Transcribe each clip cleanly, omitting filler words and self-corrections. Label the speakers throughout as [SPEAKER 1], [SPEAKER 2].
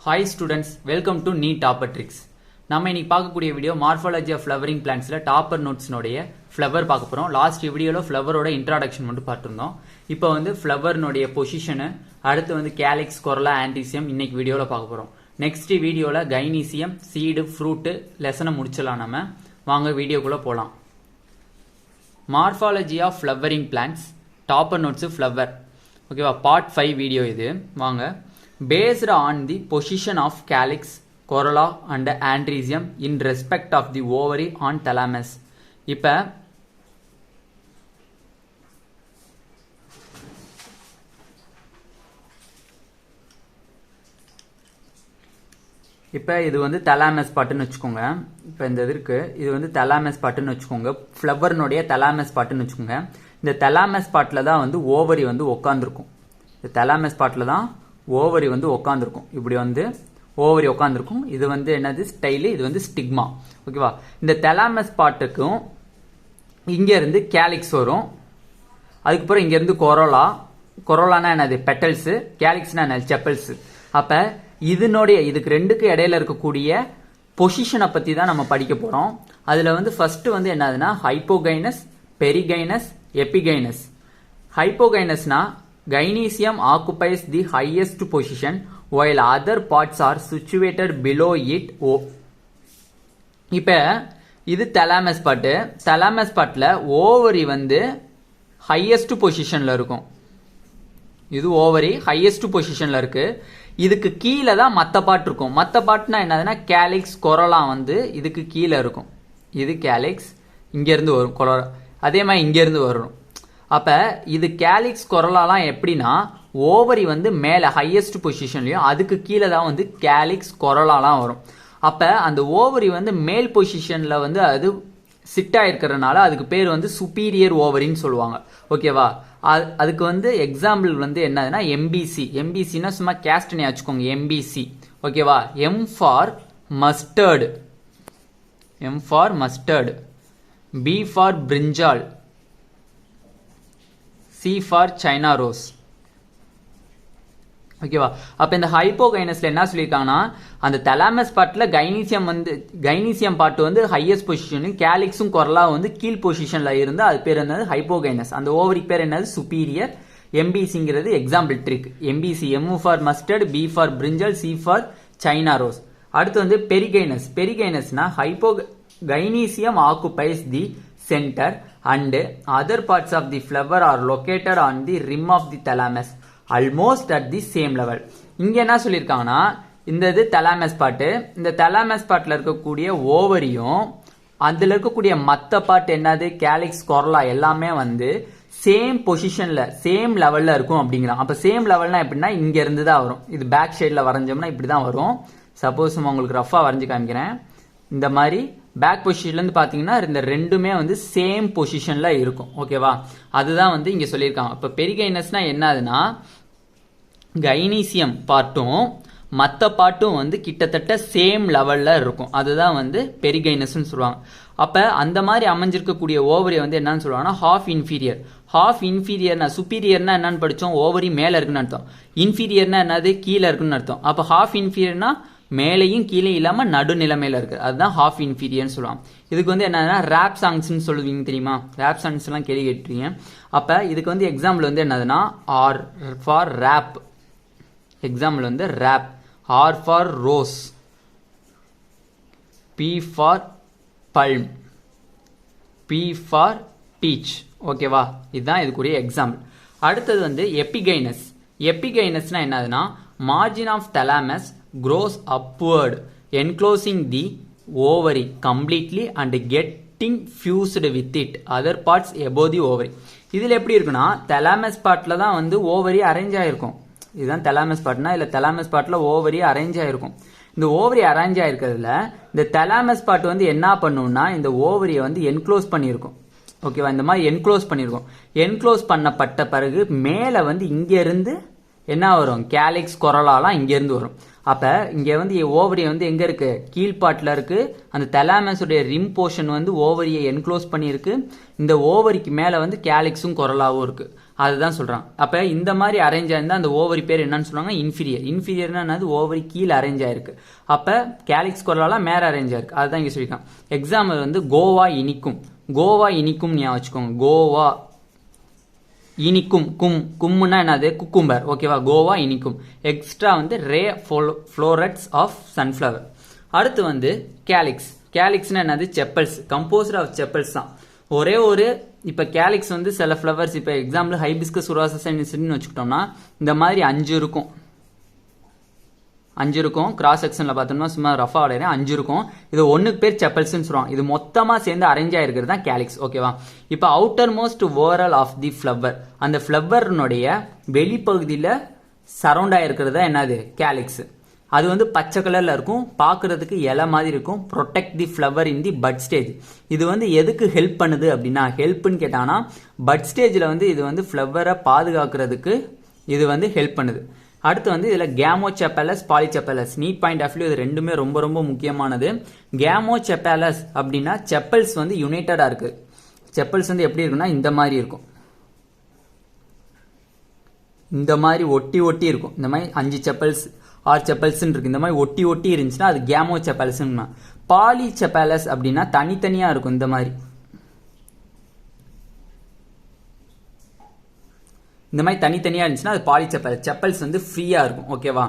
[SPEAKER 1] Hi students, welcome to Neet Topper Tricks. நம்ம இன்னைக்கு பார்க்கக்கூடிய வீடியோ Morphology of Flowering Plantsல டாப்பர் நோட்ஸ்னுடைய ஃப்ளவர் பார்க்க போறோம். லாஸ்ட் வீடியோல ஃப்ளவரோட இன்ட்ரோடக்ஷன் மட்டும் பார்த்திருந்தோம். இப்போ வந்து ஃப்ளவர்னுடைய பொசிஷன், அடுத்து வந்து கேலிக்ஸ், கொரலா, ஆன்டிசியம் இன்னைக்கு வீடியோல பார்க்க போறோம். நெக்ஸ்ட் வீடியோல கைனீசியம், சீடு, ஃப்ரூட் லெசனை முடிச்சலாம். நம்ம வாங்க வீடியோக்குள்ள போலாம். Morphology of Flowering Plants topper notes flower. ஓகேவா, பார்ட் 5 வீடியோ இது. வாங்க. Based on the position of calyx, corolla and andresium in respect of the ovary on thalamus. இப்ப இது வந்து thalamus பார்ட்னு வெச்சுக்கோங்க. இப்ப இந்த இருக்கு, இது வந்து thalamus பார்ட்னு வெச்சுக்கோங்க. ஃப்ளவர்னுடைய thalamus பார்ட்னு வெச்சுக்கோங்க. இந்த thalamus பார்ட்ல தான் வந்து ஓவரி வந்து உட்கார்ந்திருக்கும். இந்த thalamus பார்ட்ல தான் ஓவரி வந்து உட்காந்துருக்கும். இப்படி வந்து ஓவரி உட்காந்துருக்கும். இது வந்து என்னது ஸ்டைலு, இது வந்து ஸ்டிக்மா. ஓகேவா, இந்த thalamus பார்ட்டுக்கும் இங்க இருந்து கேலிக்ஸ் வரும். அதுக்கப்புறம் இங்க இருந்து கொரோலா. கொரோலானா என்னது பெட்டல்ஸ், கேலிக்ஸ்னா என்னது செப்பல்ஸ். அப்ப இதுக்கு ரெண்டுக்கு இடையில இருக்கக்கூடிய பொசிஷனை பத்தி தான் நம்ம படிக்க போறோம். அதுல வந்து ஃபர்ஸ்ட் வந்து என்னதுன்னா ஹைப்போகைனஸ், பெரிகைனஸ், எபிகைனஸ். ஹைப்போகைனஸ்னா Gynecium occupies the highest position while other parts are situated below it. இப்ப இது thalamus part. thalamus partல ஓவரி வந்து highest positionல இருக்கும். இது ஓவரி highest positionல இருக்கு. இதுக்கு கீழே தான் மத்த பார்ட் இருக்கும். மத்த பார்ட்னா என்னதுன்னா கேலிக்ஸ், கொரோலா வந்து இதுக்கு கீழே இருக்கும். இது கேலிக்ஸ், இங்க இருந்து வரும் கொரோலா. அதே மாதிரி இங்க இருந்து வரும். அப்ப இது கேலிக்ஸ், கொரலாலாம் எப்படின்னா ஓவரி வந்து மேல ஹையஸ்ட் பொசிஷன்லயும் அதுக்கு கீழே தான் வந்து கேலிக்ஸ், கொரலாலாம் வரும். அப்ப அந்த ஓவரி வந்து மேல் பொசிஷன்ல வந்து அது சிட் ஆயிருக்கிறதுனால அதுக்கு பேர் வந்து சுப்பீரியர் ஓவரின்னு சொல்லுவாங்க. ஓகேவா, அதுக்கு வந்து எக்ஸாம்பிள் வந்து என்னதுன்னா எம்பிசி. எம்பிசினா சும்மா கேஸ்ட் வச்சுக்கோங்க, எம்பிசி. ஓகேவா, M for mustard, M for mustard, B for brinjal, C for China rose. ஓகேவா, அப்ப இந்த ஹைப்போகைனஸ்ல என்ன சொல்லிருக்காங்கன்னா அந்த thalamus பார்ட்ல கைனீசியம் பார்ட் வந்து ஹையஸ்ட் பொசிஷன், கேலிக்ஸும் கொரலா வந்து கீழ் பொசிஷன்ல இருந்து அது பேர் என்னது ஹைப்போகைனஸ். அந்த ஓவரி பேர் என்னது சுப்பீரியர். எம்பிசிங்கிறது example trick. MBC, M for mustard, B for brinjal, C for China rose. அடுத்து வந்து பெரிகைனஸ். பெரிகைனஸ்னா gynoecium occupies the center and other parts of the flower are located on the rim of the thalamus almost at the same level. இங்க என்ன சொல்லிருக்காங்கன்னா இந்த இது thalamus part. இந்த thalamus partல இருக்கக்கூடிய ஓவரியும் அதுல இருக்கக்கூடிய மத்த பார்ட் என்னது கேலிக்ஸ், கொரலா எல்லாமே வந்து சேம் பொசிஷன்ல சேம் லெவல்ல இருக்கும் அப்படிங்கிறான். அப்ப சேம் லெவல்னா எப்படின்னா இங்க இருந்து தான் வரும். இது பேக் சைட்ல வரைஞ்சோம்னா இப்படிதான் வரும். சப்போஸ் உங்களுக்கு ரஃபா வரைஞ்சு காமிக்கிறேன். இந்த மாதிரி பேக் பொசிஷன்ல இருந்து பாத்தீங்கன்னா இந்த ரெண்டுமே வந்து சேம் பொசிஷன்ல இருக்கும். ஓகேவா, அதுதான் வந்து இங்க சொல்லியிருக்காங்க. இப்ப பெரிகைனஸ்னா என்னதுன்னா கைனீசியம் பார்ட்டும் மத்த பார்ட்டும் வந்து கிட்டத்தட்ட சேம் லெவல்ல இருக்கும். அதுதான் வந்து பெரிகைனஸ்ன்னு சொல்லுவாங்க. அப்ப அந்த மாதிரி அமைஞ்சிருக்கக்கூடிய ஓவரி வந்து என்னன்னு சொல்லுவாங்கன்னா ஹாஃப் இன்ஃபீரியர். ஹாஃப் இன்ஃபீரியர்னா சுப்பீரியர்னா என்னன்னு படிச்சோம், ஓவரி மேல இருக்குன்னு அர்த்தம். இன்ஃபீரியர்னா என்னது கீழே இருக்குன்னு அர்த்தம். அப்ப ஹாஃப் இன்ஃபீரியர்னா மேலையும் கீழே இல்லாம நடுநிலைமையில இருக்கு. அதுதான் ஹாஃப் இன்ஃபீரியர்னு சொல்லுவாங்க. இதுக்கு வந்து என்னன்னா ரேப் சாங்ஸ்ன்னு சொல்லுவீங்க தெரியுமா, ரேப் சாங்ஸ் எல்லாம் கேள்வி கேட்டுருக்கீங்க. அப்ப இதுக்கு வந்து எக்ஸாம்பிள் வந்து என்னதுன்னா ஆர் ஃபார் ரேப். எக்ஸாம்பிள் வந்து rape. R for rose, P for plum, P for peach. ஓகேவா, இதுதான் இதுக்குரிய எக்ஸாம்பிள். அடுத்தது வந்து எபிகைனஸ். எபிகைனஸ்னா என்னதுன்னா margin of thalamus grows upward enclosing the ovary completely and getting fused with it other parts above the ovary. இதுல எப்படி இருக்குன்னா thalamus பார்ட்ல தான் வந்து ஓவரி அரேஞ்ச் ஆயிருக்கும். இதுதான் thalamus பார்ட்னா, இல்ல thalamus பார்ட்ல ஓவரி அரேஞ்ச் ஆயிருக்கும். இந்த ஓவரி அரேஞ்ச் ஆயிருக்கிறதுல இந்த thalamus பார்ட் வந்து என்ன பண்ணும்னா இந்த ஓவரியை வந்து என்க்ளோஸ் பண்ணியிருக்கும். ஓகேவா, இந்த மாதிரி என்க்ளோஸ் பண்ணியிருக்கும். என்க்ளோஸ் பண்ணப்பட்ட பிறகு மேல வந்து இங்க இருந்து என்ன வரும் கேலிக்ஸ், கொரலாலாம் இங்க இருந்து வரும். அப்ப இங்க வந்து ஓவரி வந்து எங்க இருக்கு, கீழ்பாட்டுல இருக்கு. அந்த தலாமஸ் உடைய ரிம் போர்ஷன் வந்து ஓவரியை என்க்ளோஸ் பண்ணி இருக்கு. இந்த ஓவரிக்கு மேல வந்து கேலிக்ஸும் கொரலாவும் இருக்கு. அதுதான் சொல்றான். அப்ப இந்த மாதிரி அரேஞ்ச் ஆயிருந்தா அந்த ஓவரி பேர் என்னன்னு சொல்றாங்க, இன்ஃபீரியர். இன்ஃபீரியர்னா என்னது, ஓவரி கீழே அரேஞ்ச் ஆயிருக்கு. அப்ப கேலிக்ஸ் கொரலாலாம் மேல அரேஞ்ச் ஆயிருக்கு. அதுதான் இங்க சொல்லியிருக்கான். எக்ஸாம்பிள் வந்து கோவா இனிக்கும். கோவா இனிக்கும் ஞாபகம் வச்சுக்கோங்க. கோவா இனிக்கும். கும்முன்னா என்னது, குக்கும்பர். ஓகேவா, கோவா இனிக்கும். எக்ஸ்ட்ரா வந்து ரே ஃப்ளோரட்ஸ் ஆஃப் சன்ஃபிளவர். அடுத்து வந்து கேலிக்ஸ். கேலிக்ஸ்னா என்னது, செப்பல்ஸ். கம்போஸ்ட் ஆஃப் செப்பல்ஸ் தான். ஒரே ஒரு இப்ப கேலிக்ஸ் வந்து சில ஃபிளவர்ஸ், இப்ப எக்ஸாம்பிள் ஹைபிஸ்கஸ் உராசஸ்ன்னு வச்சுக்கிட்டோம்னா இந்த மாதிரி 5 இருக்கும். 5 இருக்கும். கிராஸ் செக்ஷன்ல பார்த்தோம்னா சும்மா ரஃபா வரையறேன், 5 இருக்கும். இது ஒன்னுக்கு பேர் செப்பல்ஸ்ன்னு சொல்லுவாங்க. இது மொத்தமா சேர்ந்து அரேஞ்ச் ஆயிருக்கிறது தான் கேலிக்ஸ். ஓகேவா, இப்ப outer most whorl of the flower, அந்த ஃபிளவர்னுடைய வெளிப்பகுதியில சரௌண்ட் ஆயிருக்கிறது தான் என்னது, கேலிக்ஸ். அது வந்து பச்சை கலர்ல இருக்கும், பாக்குறதுக்கு இலை மாதிரி இருக்கும். Protect the flower in the but stage. இது வந்து எதுக்கு ஹெல்ப் பண்ணுது அப்படின்னா, ஹெல்ப்னு கேட்டானா பட் ஸ்டேஜ்ல வந்து இது வந்து ஃபிளவரை பாதுகாக்கிறதுக்கு இது வந்து ஹெல்ப் பண்ணுது. அடுத்து வந்து இதுல கேமோசெப்பலஸ், பாலிசெப்பலஸ். நீட் பாயிண்ட் ஆஃப் வியூ இது ரெண்டுமே ரொம்ப ரொம்ப முக்கியமானது. கேமோசெப்பலஸ் அப்படின்னா செப்பல்ஸ் வந்து யுனைட்டடா இருக்கு. செப்பல்ஸ் வந்து எப்படி இருக்குன்னா இந்த மாதிரி இருக்கும், இந்த மாதிரி ஒட்டி ஒட்டி இருக்கும். இந்த மாதிரி 5 செப்பல்ஸ் 6 செப்பல்ஸ் இருக்கு. இந்த மாதிரி ஒட்டி ஒட்டி இருந்துச்சுன்னா அது கேமோசெப்பலஸ். பாலிசெப்பலஸ் அப்படின்னா தனித்தனியா இருக்கும். இந்த மாதிரி தனித்தனியா இருந்துச்சுன்னா அது பாலிசெப்பலஸ். செப்பல்ஸ் வந்து ஃப்ரீயா இருக்கும். ஓகேவா,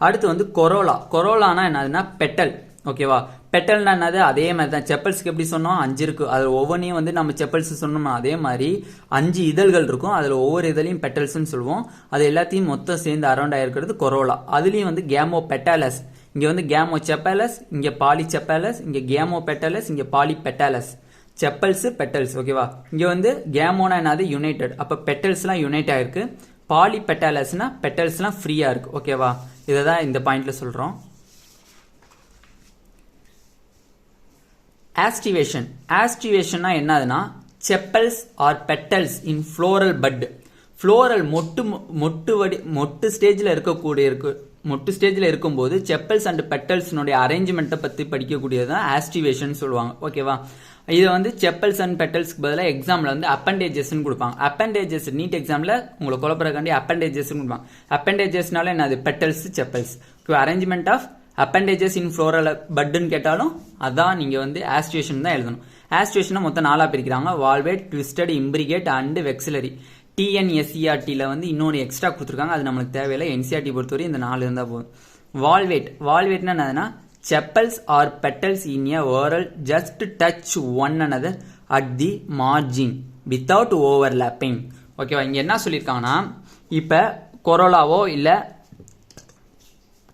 [SPEAKER 1] அடுத்து வந்து கொரோலா. கொரோலானா என்னதுன்னா பெட்டல். ஓகேவா, பெட்டல்னா என்னது, அதே மாதிரி தான் செப்பல்ஸ்க்கு எப்படி சொன்னோம் 5 இருக்கு. அது ஒவ்வொன்றையும் வந்து நம்ம செப்பல்ஸ் சொன்னோம்னா அதே மாதிரி 5 இதழ்கள் இருக்கும். அதுல ஒவ்வொரு இதழையும் பெட்டல்ஸ்ன்னு சொல்லுவோம். அது எல்லாத்தையும் மொத்தம் சேர்ந்து அரௌண்ட் ஆயிருக்கிறது கொரோலா. அதுலயும் வந்து கேமோ பெட்டாலஸ். இங்க வந்து கேமோ செப்பலஸ், இங்க பாலி செப்பலஸ், இங்க கேமோ பெட்டலஸ், இங்க பாலி பெட்டாலஸ். செப்பல்ஸ் பெட்டல்ஸ். ஓகேவா, இங்க வந்து கேமோனா என்னது, யுனைடெட். அப்ப பெட்டல்ஸ் எல்லாம் யுனைட் ஆயிருக்கு. பாலி பெட்டாலஸ்னா பெட்டல்ஸ் எல்லாம் ஃப்ரீயா இருக்கு. ஓகேவா, இததான் இந்த பாயிண்ட்ல சொல்றோம். ஆஸ்டிவேஷன். ஆஸ்டிவேஷன்னா என்னதுன்னா sepals or petals in floral bud. Floral மொட்டு ஸ்டேஜ்ல மொட்டு ஸ்டேஜ்ல இருக்கும்போது செப்பல்ஸ் அண்ட் பெட்டல்ஸ்னுடைய அரேஞ்ச்மெண்ட்டை பத்தி படிக்கக்கூடியதான் ஆஸ்டிவேஷன் சொல்லுவாங்க. ஓகேவா, இது வந்து செப்பல்ஸ் அண்ட் பெட்டல்ஸ்க்கு பதிலாக எக்ஸாம்ல வந்து அப்பண்டேஜஸ் கொடுப்பாங்க. அப்பண்டேஜஸ் நீட் எக்ஸாம்ல உங்களை குழப்பறக்காண்டி அப்பண்டேஜஸ் கொடுப்பாங்க. அப்பண்டேஜஸ்னால என்னது, petals sepals. Arrangement of appendages in floral பட்னு கேட்டாலும் அதான் நீங்க வந்து ஆஸ்டிவேஷன் தான் எழுதணும். ஆஸ்டிவேஷன் மொத்தம் 4 பிரிக்கிறாங்க. Valvate, twisted, இம்பிரிகேட் and வெக்ஸிலரி. டிஎன்எஸ்சிஆர்டில வந்து இன்னொரு எக்ஸ்ட்ரா கொடுத்துருக்காங்க, அது நம்மளுக்கு தேவையில்லை. என்சிஆர்டி பொறுத்தவரை இந்த 4 இருந்தா போதும். வால்வேட்னா என்னதுன்னா sepals or petals in a whorl just touch one another at the margin without overlapping. ஓகேவா, இங்க என்ன சொல்லியிருக்காங்கன்னா இப்ப கொரோலாவோ இல்ல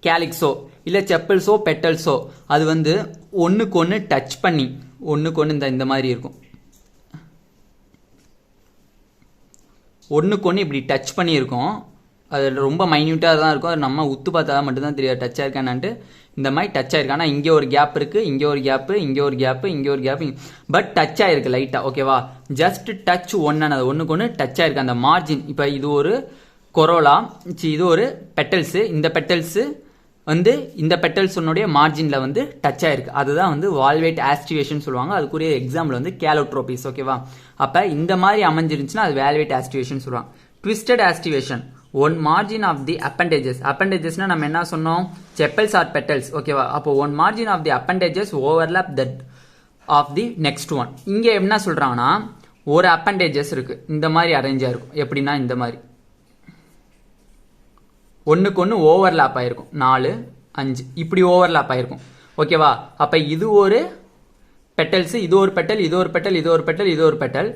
[SPEAKER 1] கேலிக்ஸோ இல்ல செப்பல்ஸோ பெட்டல்ஸோ அது வந்து ஒண்ணுக்கு ஒண்ணு டச் பண்ணி இந்த மாதிரி இருக்கும். ஒண்ணுக்கு ஒண்ணு இப்படி டச் பண்ணி இருக்கும். அது ரொம்ப மைன்யூட்டா தான் இருக்கும். அது நம்ம உத்து பார்த்தா மட்டும்தான் தெரியாது டச் ஆயிருக்கானான்ட்டு. இந்த மாதிரி டச் ஆயிருக்கு. ஆனா இங்க ஒரு கேப் இருக்கு, இங்க ஒரு கேப், இங்க ஒரு கேப், இங்க ஒரு கேப், பட் டச் ஆயிருக்கு லைட்டா. ஓகேவா, ஜஸ்ட் டச் ஒண்ணுக்கு ஒண்ணு டச் ஆயிருக்கு அந்த மார்ஜின். இப்ப இது ஒரு கொரோலா, இது ஒரு பெட்டல்ஸ். இந்த பெட்டல்ஸ் வந்து இந்த பெட்டல்ஸ் மார்ஜின்ல வந்து டச் ஆயிருக்கு. அதுதான் வந்து வால்வேட் ஆஸ்டிவேஷன் சொல்லுவாங்க. அதுக்குரிய எக்ஸாம்பிள் வந்து கேலோட்ரோபிஸ். ஓகேவா, அப்ப இந்த மாதிரி அமைஞ்சிருந்துச்சுன்னா அது வால்வேட் ஆஸ்டிவேஷன் சொல்லுவாங்க. Twisted aestivation, one margin of the appendages. அப்பண்டேஜஸ்னா நம்ம என்ன சொன்னோம், செப்பல்ஸ் ஆர் பெட்டல்ஸ். ஓகேவா, அப்போ one margin of the appendages overlap that of the next one. இங்க என்ன சொல்றாங்கன்னா ஒரு அப்பண்டேஜஸ் இருக்கு, இந்த மாதிரி அரேஞ்ச் ஆயிருக்கும். எப்படின்னா இந்த மாதிரி ஒண்ணுக்கு ஒண்ணு ஓவர்லாப் ஆயிருக்கும். 4 5 இப்படி ஓவர்லாப் ஆயிருக்கும். ஓகேவா, அப்ப இது ஒரு பெட்டல்ஸ், இது ஒரு பெட்டல், இது ஒரு பெட்டல், இது ஒரு பெட்டல், இது ஒரு பெட்டல்.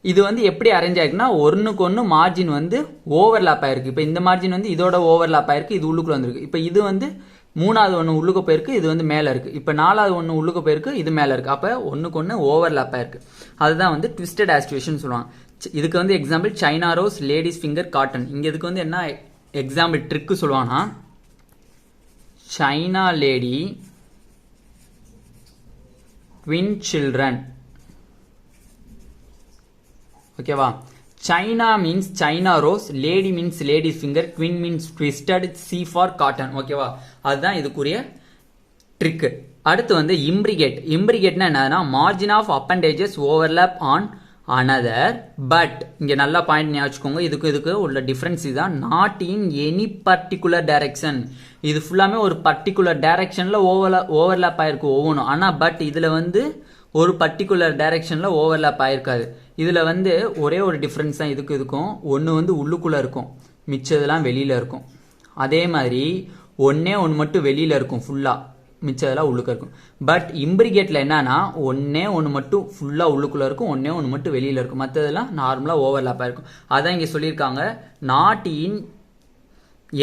[SPEAKER 1] இது வந்து எப்படி அரேஞ்ச் ஆயிருக்குன்னா ஒன்னுக்கு ஒன்னு மார்ஜின் வந்து ஓவர்லாப் ஆயிருக்கு. இப்ப இந்த மார்ஜின் வந்து இதோட ஓவர்லாப் ஆயிருக்கு, இது உள்ளுக்குள்ள வந்திருக்கு. இப்ப இது வந்து 3வது ஒன்னு உள்ளுக்கு போயிருக்கு, இது வந்து மேல இருக்கு. இப்ப 4வது ஒன்னு உள்ளுக்கு போயிருக்கு, இது மேல இருக்கு. அப்ப ஒன்னுக்கு ஒன்னு ஓவர்லாப் ஆயிருக்கு. அதுதான் வந்து ட்விஸ்டட் ஆஸ்டிவேஷன் சொல்லுவாங்க. இதுக்கு வந்து example China rose, ladies finger, cotton. இங்க இதுக்கு வந்து என்ன எக்ஸாம்பிள் ட்ரிக் சொல்லுவாங்கன்னா சைனா லேடி, ட்வின் சில்ட்ரன். ஓகேவா, China means China rose, lady means lady's finger, queen means twisted, C for cotton. ஓகேவா, அதுதான் இதுக்குரிய ட்ரிக். அடுத்து வந்து இம்ப்ரிகேட். இம்ப்ரிகேட்னா என்னன்னா margin of appendages overlap on another, but இங்க நல்ல பாயிண்ட் ஞாபகம், இதுக்கு உள்ள டிஃபரன்ஸ் இதுதான். Not in any particular direction. இது ஃபுல்லாமே ஒரு பர்டிகுலர் டைரக்ஷன்ல ஓவர்லாப் ஆயிருக்கு ஒவ்வொன்றும். ஆனா பட் இதுல வந்து ஒரு பர்டிகுலர் டைரக்ஷன்ல ஓவர்லாப் ஆயிருக்காது. இதுல வந்து ஒரே ஒரு டிஃபரன்ஸ் தான் இதுக்கும். ஒன்று வந்து உள்ளுக்குள்ள இருக்கும், மிச்சதெல்லாம் வெளியில இருக்கும். அதே மாதிரி ஒன்னே ஒன்று மட்டும் வெளியில இருக்கும் ஃபுல்லா, மிச்சதெல்லாம் உள்ளுக்க இருக்கும். பட் இம்ப்ரிகேட்ல என்னன்னா ஒன்னே ஒன்று மட்டும் ஃபுல்லா உள்ளுக்குள்ள இருக்கும், ஒன்னே ஒன்று மட்டும் வெளியில இருக்கும், மற்றதெல்லாம் நார்மலா ஓவர்லாப்பா இருக்கும். அதான் இங்க சொல்லியிருக்காங்க, not in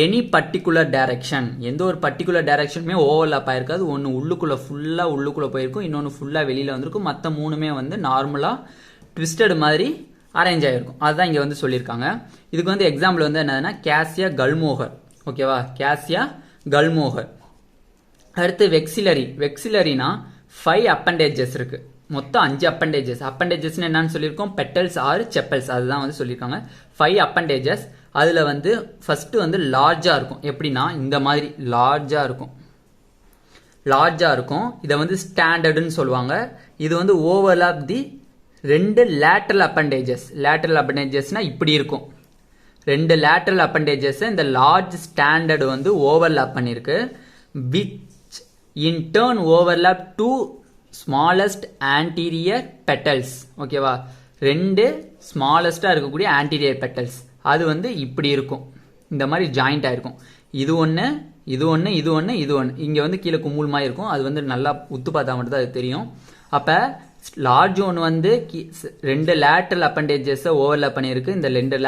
[SPEAKER 1] any particular direction. எந்த ஒரு பர்டிகுலர் டைரக்ஷனுமே ஓவர்லாப் ஆயிருக்காது. ஒன்று உள்ளுக்குள்ள ஃபுல்லா உள்ளுக்குள்ள போயிருக்கும், இன்னொன்று ஃபுல்லா வெளியில வந்திருக்கும், மற்ற மூணுமே வந்து நார்மலா ட்விஸ்டட் மாதிரி அரேஞ்ச் ஆயிருக்கும். அதுதான் இங்க வந்து சொல்லியிருக்காங்க. இதுக்கு வந்து எக்ஸாம்பிள் வந்து என்னதுன்னா கேசியா கல்மோகர். ஓகேவா, கேசியா கல்மோகர். அடுத்து வெக்சிலரி. வெக்சிலரினா 5 அப்பண்டேஜஸ் இருக்கு, மொத்தம் 5 அப்பண்டேஜஸ். அப்பண்டேஜஸ் என்னன்னு சொல்லியிருக்கோம், பெட்டல்ஸ் ஆர் செப்பல்ஸ், அதுதான் வந்து சொல்லியிருக்காங்க. 5 அப்பண்டேஜஸ். அதுல வந்து ஃபர்ஸ்ட் வந்து லார்ஜா இருக்கும். எப்படின்னா இந்த மாதிரி லார்ஜா இருக்கும், லார்ஜா இருக்கும். இதை வந்து ஸ்டாண்டர்ட்னு சொல்லுவாங்க. இது வந்து ஓவர்லாப் தி 2 லேட்டரல் அப்பண்டேஜஸ். லேட்டரல் அப்பண்டேஜஸ்னா இப்படி இருக்கும். 2 லேட்டரல் அப்பண்டேஜஸ் இந்த லார்ஜ் ஸ்டாண்டர்ட் வந்து ஓவர்லாப் பண்ணிருக்கு. Which in turn overlap 2 smallest anterior petals. ஓகேவா, 2 ஸ்மாலஸ்டா இருக்கக்கூடிய ஆன்டீரியர் பெட்டல்ஸ் அது வந்து இப்படி இருக்கும், இந்த மாதிரி ஜாயிண்ட் ஆயிருக்கும். இது ஒன்று, இது ஒன்று, இது ஒன்று, இது ஒன்று. இங்க வந்து கீழே குமுல் மாதிரி இருக்கும். அது வந்து நல்லா உத்து பார்த்தா மட்டும் தான் அது தெரியும். அப்ப லார்ஜ் ஒன் வந்து 2 லேட்டரல் அப்பண்டேஜஸ் ஓவர்லாப் பண்ணியிருக்கு. இந்த 2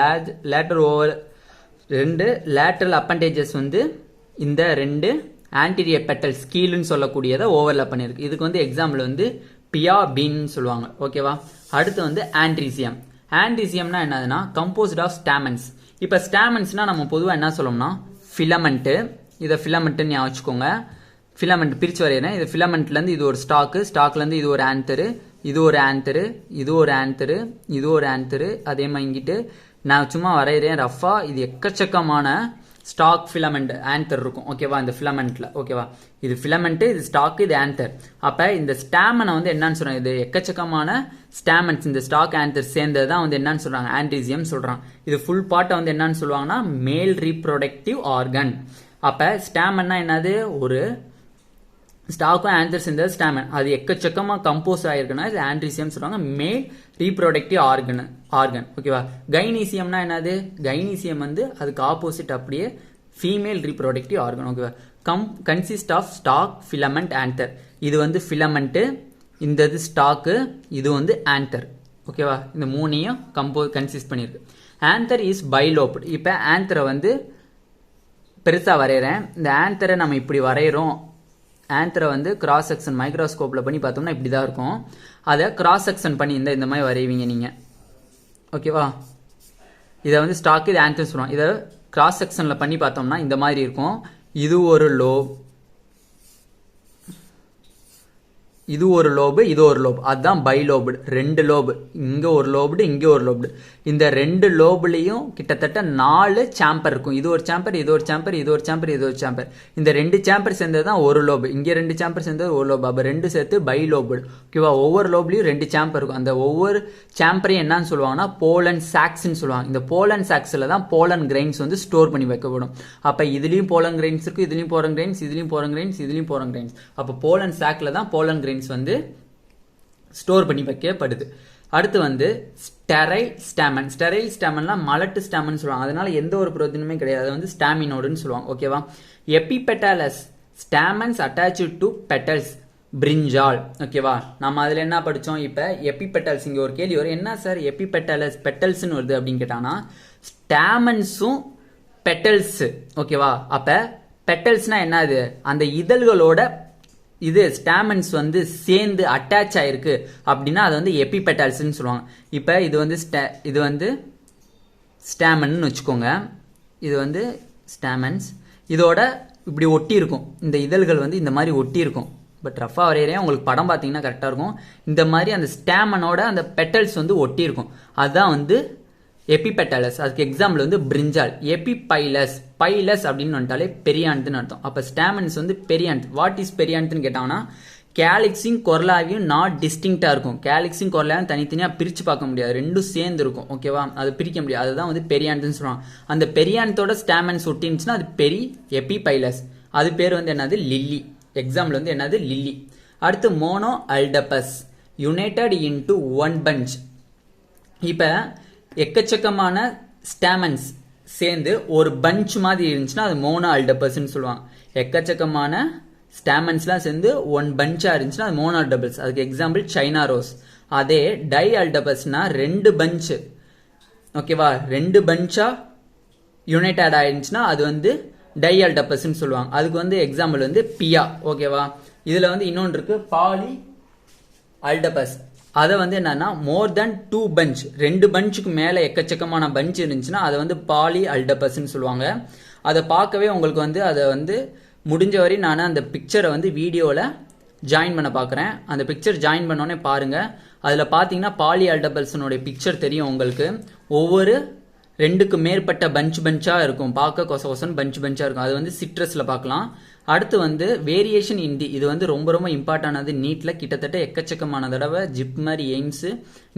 [SPEAKER 1] லேட்டரல் அப்பண்டேஜஸ் வந்து இந்த 2 ஆன்டீரியர் பெட்டல்ஸ் கீழுன்னு சொல்லக்கூடியதை ஓவர்லாப் பண்ணியிருக்கு. இதுக்கு வந்து எக்ஸாம்பிள் வந்து பியா பீன் சொல்லுவாங்க. ஓகேவா, அடுத்து வந்து ஆண்ட்ரிசியம். ஆண்ட்ரிசியம்னா என்னதுன்னா கம்போஸ்ட் ஆஃப் ஸ்டாமன்ஸ். இப்போ ஸ்டாமன்ஸ்னா நம்ம பொதுவாக என்ன சொல்லணும்னா ஃபிலமெண்ட்டு. இதை ஃபிலமெண்ட்டுன்னு ஞாபகம் வச்சுக்கோங்க. ஃபிலமெண்ட் பிரித்து வரைகிறேன். இது ஃபிலமெண்ட்லேருந்து இது ஒரு ஸ்டாக்லேருந்து இது ஒரு ஆன்தரு, இது ஒரு ஆன்தரு, இது ஒரு ஆன்தரு, இது ஒரு ஆன்தரு. அதே மாதிரி இங்கிட்டு நான் சும்மா வரைகிறேன் ரஃபா. இது எக்கச்சக்கமான ஸ்டாக் ஃபிலமெண்ட் ஆன்தர் இருக்கும். ஓகேவா, இந்த ஃபிலமெண்ட்ல. ஓகேவா, இது ஃபிலமெண்ட், இது ஸ்டாக், இது ஆன்தர். அப்ப இந்த ஸ்டாமனை வந்து என்னன்னு சொல்றாங்க, இது எக்கச்சக்கமான ஸ்டாமன்ஸ் இந்த ஸ்டாக் ஆன்தர் சேர்ந்தது தான் வந்து என்னன்னு சொல்றாங்க, ஆண்ட்ரிசியம் சொல்றாங்க. இது ஃபுல் பார்ட்டை வந்து என்னன்னு சொல்லுவாங்கன்னா மேல் ரீப்ரொடக்டிவ் ஆர்கன். அப்ப ஸ்டாமன்னா என்னது, ஒரு ஸ்டாக்கும் ஆன்தர் சேர்ந்தது ஸ்டாமன். அது எக்கச்சக்கமா கம்போஸ் ஆயிருக்குன்னா இது ஆண்ட்ரிசியம் சொல்றாங்க, மேல் ரீப்ரொடக்டிவ் ஆர்கன். ஓகேவா, கைனீசியம்னா என்னது, கைனீசியம் வந்து அதுக்கு ஆப்போசிட், அப்படியே ஃபீமேல் ரீப்ரொடக்டிவ் ஆர்கன். ஓகேவா, consist of stalk, filament, anther. இது வந்து ஃபிலமெண்ட், இந்த இது ஸ்டாக்கு, இது வந்து ஆன்தர். ஓகேவா, இந்த மூணையும் கன்சிஸ்ட் பண்ணியிருக்கு. Anther is bilobed. இப்போ ஆன்தரை வந்து பெருசா வரைகிறேன். இந்த ஆன்தரை நம்ம இப்படி வரைகிறோம். ஆன்தரை வந்து கிராஸ் செக்ஷன் மைக்ரோஸ்கோப்ல பண்ணி பார்த்தோம்னா இப்படிதான் இருக்கும். அதை கிராஸ் செக்ஷன் பண்ணி இந்த மாதிரி வரைவீங்க நீங்க. ஓகேவா, இதை வந்து ஸ்டாக், இது ஆன்தர் சொல்லுவாங்க. இதை கிராஸ் செக்ஷன்ல பண்ணி பார்த்தோம்னா இந்த மாதிரி இருக்கும். இது ஒரு லோப், இது ஒரு லோபு, இது ஒரு லோப். அதுதான் பைலோப்டு. 2 லோபு, இங்க ஒரு லோப்டு, இங்க ஒரு லோப்டு. இந்த 2 லோப்லயும் கிட்டத்தட்ட 4 சாம்பர் இருக்கும். இது ஒரு சாம்பர், இது ஒரு சாம்பர், இது ஒரு சாம்பர், இது ஒரு சாம்பர். இந்த 2 சாம்பர் சேர்ந்தது தான் ஒரு லோபு. இங்க 2 சாம்பர் சேர்ந்தது ஒரு லோபு. அப்ப 2 சேர்த்து பைலோப்டு. ஓகேவா, ஒவ்வொரு லோப்லயும் 2 சாம்பர் இருக்கும். அந்த ஒவ்வொரு சாம்பரையும் என்னன்னு சொல்லுவாங்கன்னா போலன் சாக்ஸ்ன்னு சொல்லுவாங்க. இந்த போலன் சாக்ஸ்ல தான் போலன் கிரெயின்ஸ் வந்து ஸ்டோர் பண்ணி வைக்கப்படும். அப்ப இதுலயும் போலன் கிரெயின்ஸ் இருக்கு, இதுலயும் போலன் கிரெயின்ஸ், இதுலயும் போலன் கிரெயின்ஸ், இதுலயும் போலன் கிரெயின்ஸ். அப்ப போலன் சாக்ல தான் போலன் கிரெயின்ஸ் வந்து ஸ்டோர் பண்ணி வைக்கப்படுது. அடுத்து வந்து ஸ்டெரைல் ஸ்டாமன். ஸ்டெரைல் ஸ்டாமன்னா மலட்டு ஸ்டாமன் சொல்லுவாங்க. அதனால எந்த ஒரு புரோட்டீனுமே கிடையாது. அது வந்து ஸ்டாமினோடுன்னு சொல்லுவாங்க. ஓகேவா, எபிபெட்டாலஸ் ஸ்டாமன்ஸ் அட்டாச்ட் டு பெட்டல்ஸ் பிரிஞ்சால். ஓகேவா, நம்ம அதுல என்ன படிச்சோம், இப்ப எபிபெட்டல்ஸ். இங்க ஒரு கேள்வி வரும், என்ன சார் எபிபெட்டாலஸ் பெட்டல்ஸ்னு வருது அப்படின்னு கேட்டானா ஸ்டாமன்ஸும் பெட்டல்ஸ். ஓகேவா, அப்ப பெட்டல்ஸ்னா என்னது, அந்த இதழ்களோட இது ஸ்டாமன்ஸ் வந்து சேர்ந்து அட்டாச் ஆயிருக்கு அப்படின்னா அது வந்து எபிபெட்டால்ஸ்னு சொல்லுவாங்க. இப்ப இது வந்து ஸ்டாமன் வச்சுக்கோங்க. இது வந்து ஸ்டாமன்ஸ், இதோட இப்படி ஒட்டி இருக்கும். இந்த இதழ்கள் வந்து இந்த மாதிரி ஒட்டி இருக்கும். பட் ரஃபா வரையறேன், உங்களுக்கு படம் பார்த்தீங்கன்னா கரெக்டாக இருக்கும். இந்த மாதிரி அந்த ஸ்டாமனோட அந்த பெட்டல்ஸ் வந்து ஒட்டி இருக்கும். அதுதான் வந்து எபிபெட்டலஸ், அதுக்கு எக்ஸாம்பிள் வந்து பிரிஞ்சால். எபிபைலஸ், பைலஸ் அப்படின்னு வந்துட்டாலே பெரியாந்துன்னு அர்த்தம். அப்ப ஸ்டாமன்ஸ் வந்து பெரியாந்த். வாட் இஸ் பெரியாந்துன்னு கேட்டாங்கன்னா கேலிக்ஸிங் கொரலாவியும் நாட் டிஸ்டிங்டா இருக்கும். கேலிக்ஸிங் கொரலாவியும் தனித்தனியா பிரிச்சு பார்க்க முடியாது, ரெண்டும் சேர்ந்து இருக்கும். ஓகேவா, அது பிரிக்க முடியாது. அதுதான் வந்து பெரியாந்துன்னு சொல்லுவாங்க. அந்த பெரியாந்தோட ஸ்டாமன்ஸ் ஒட்டிருந்துச்சுன்னா அது பெரி எபிபைலஸ். அது பேர் வந்து என்னது, லில்லி. எக்ஸாம்பிள் வந்து என்னது, லில்லி. அடுத்து monadelphous, united into one bunch. இப்ப எக்கச்சக்கமான ஸ்டாமன்ஸ் சேர்ந்து ஒரு பஞ்ச் மாதிரி இருந்துச்சுன்னா அது மோனோ அல்டபஸ்ன்னு சொல்லுவாங்க. எக்கச்சக்கமான ஸ்டாமன்ஸ்லாம் சேர்ந்து ஒன் பஞ்சா இருந்துச்சுன்னா அது மோனோ அல்டபஸ். அதுக்கு எக்ஸாம்பிள் சைனா ரோஸ். அதே டை அல்டபஸ்னா ரெண்டு பஞ்ச், ஓகேவா, ரெண்டு பஞ்சா யுனைடெட் ஆயிருந்துச்சுன்னா அது வந்து டை அல்டபஸ்ன்னு சொல்லுவாங்க. அதுக்கு வந்து எக்ஸாம்பிள் வந்து பியா. ஓகேவா, இதுல வந்து இன்னொன்று இருக்கு பாலி அல்டபஸ். அதை வந்து என்னன்னா மோர் தென் 2 பஞ்ச், ரெண்டு பஞ்சுக்கு மேல எக்கச்சக்கமான பஞ்ச் இருந்துச்சுன்னா அதை வந்து பாலி அல்டபஸ்ன்னு சொல்லுவாங்க. அதை பார்க்கவே உங்களுக்கு வந்து அதை வந்து முடிஞ்ச வரை நான் அந்த பிக்சரை வந்து வீடியோவில் ஜாயின் பண்ண பார்க்குறேன். அந்த பிக்சர் ஜாயின் பண்ணோடனே பாருங்க. அதில் பார்த்தீங்கன்னா பாலி அல்டபஸ்னுடைய பிக்சர் தெரியும் உங்களுக்கு. ஒவ்வொரு ரெண்டுக்கு மேற்பட்ட பஞ்சா இருக்கும், பார்க்க கொச கொசன் பஞ்சா இருக்கும். அது வந்து சிட்ரஸ்ல பார்க்கலாம். அடுத்து வந்து வேரியேஷன் இன் தி, இது வந்து ரொம்ப ரொம்ப இம்பார்ட்டன்டானது. நீட்ல கிட்டத்தட்ட எக்கச்சக்கமான தடவை ஜிப் மாதிரி எய்ம்ஸ்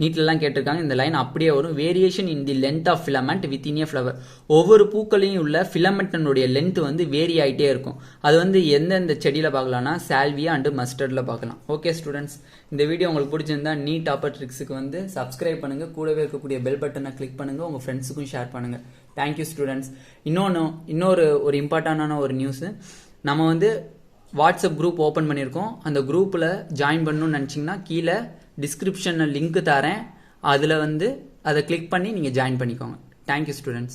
[SPEAKER 1] நீட்லாம் கேட்டிருக்காங்க. இந்த லைன் அப்படியே வரும். Variation in the length of filament within a flower. ஒவ்வொரு பூக்களையும் உள்ள ஃபிலமெண்ட்னுடைய லென்த் வந்து வேரி ஆகிட்டே இருக்கும். அது வந்து எந்தெந்த செடியில பார்க்கலாம்னா சால்வியா அண்ட் மஸ்டர்ட்ல பார்க்கலாம். ஓகே ஸ்டூடெண்ட்ஸ், இந்த வீடியோ உங்களுக்கு பிடிச்சிருந்தா நீட் டாப்பர் ட்ரிக்ஸுக்கு வந்து சப்ஸ்கிரைப் பண்ணுங்க, கூடவே இருக்கக்கூடிய பெல் பட்டனை கிளிக் பண்ணுங்க, உங்க ஃப்ரெண்ட்ஸுக்கும் ஷேர் பண்ணுங்க. Thank you students. இன்னொரு இம்பார்ட்டன்டான ஒரு நியூஸ், நம்ம வந்து வாட்ஸ்அப் குரூப் ஓப்பன் பண்ணியிருக்கோம். அந்த குரூப்பில் ஜாயின் பண்ணணும்னு நினச்சிங்கன்னா கீழே டிஸ்கிரிப்ஷனில் லிங்க் தரேன். அதில் வந்து அதை கிளிக் பண்ணி நீங்கள் ஜாயின் பண்ணிக்கோங்க. Thank you students.